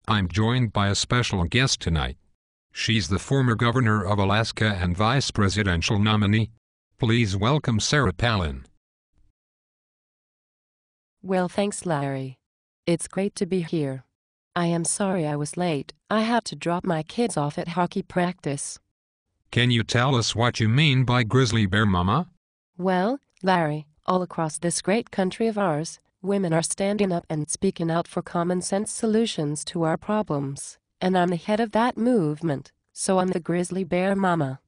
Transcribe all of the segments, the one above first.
I'm joined by a special guest tonight. She's the former governor of Alaska and vice presidential nominee. Please welcome Sarah Palin. Well, thanks, Larry. It's great to be here. I am sorry I was late. I had to drop my kids off at hockey practice. Can you tell us what you mean by grizzly bear mama? Well, Larry, all across this great country of ours, women are standing up and speaking out for common sense solutions to our problems. And I'm the head of that movement, so I'm the grizzly bear mama.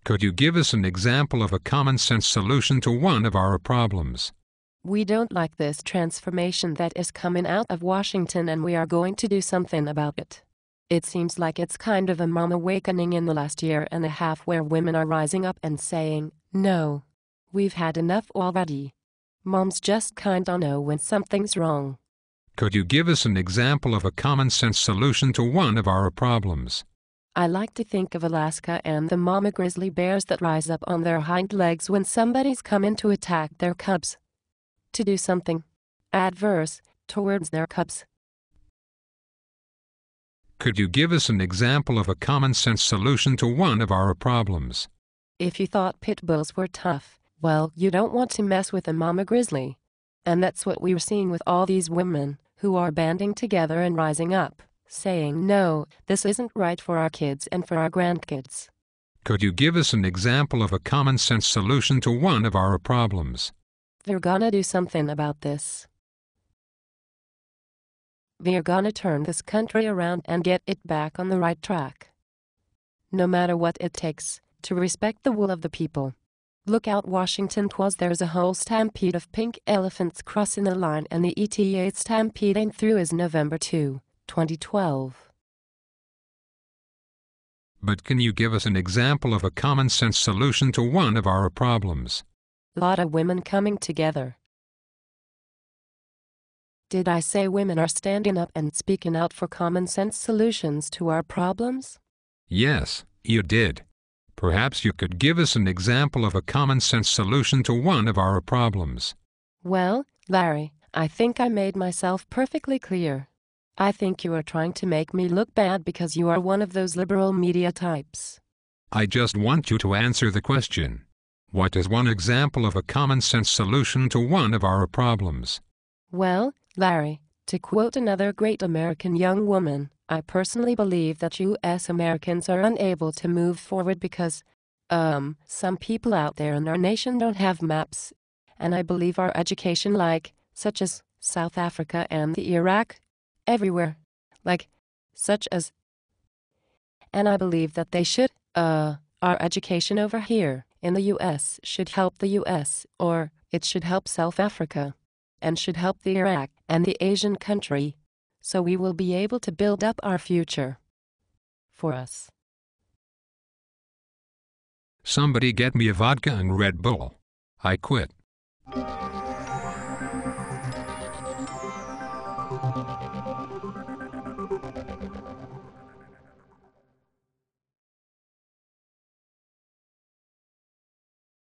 Could you give us an example of a common sense solution to one of our problems? We don't like this transformation that is coming out of Washington, and we are going to do something about it. It seems like it's kind of a mom awakening in the last year and a half where women are rising up and saying, no, we've had enough already. Moms just kinda know when something's wrong. Could you give us an example of a common sense solution to one of our problems? I like to think of Alaska and the mama grizzly bears that rise up on their hind legs when somebody's coming to attack their cubs. To do something adverse towards their cubs. Could you give us an example of a common sense solution to one of our problems? If you thought pit bulls were tough, well, you don't want to mess with a mama grizzly. And that's what we're seeing with all these women who are banding together and rising up, saying, no, this isn't right for our kids and for our grandkids. Could you give us an example of a common sense solution to one of our problems? We're gonna do something about this. We're gonna turn this country around and get it back on the right track. No matter what it takes, to respect the will of the people. Look out, Washington, 'cause there's a whole stampede of pink elephants crossing the line, and the ETA stampeding through is November 2, 2012. But can you give us an example of a common sense solution to one of our problems? Lot of women coming together. Did I say women are standing up and speaking out for common sense solutions to our problems? Yes, you did. Perhaps you could give us an example of a common sense solution to one of our problems. Well, Larry, I think I made myself perfectly clear. I think you are trying to make me look bad because you are one of those liberal media types. I just want you to answer the question. What is one example of a common sense solution to one of our problems? Well, Larry, to quote another great American young woman, I personally believe that U.S. Americans are unable to move forward because, some people out there in our nation don't have maps. And I believe our education, such as South Africa and the Iraq, everywhere, such as. And I believe that they should, our education over here in the U.S. should help the U.S., or it should help South Africa, and should help the Iraq and the Asian country, so we will be able to build up our future for us. Somebody get me a vodka and Red Bull. I quit.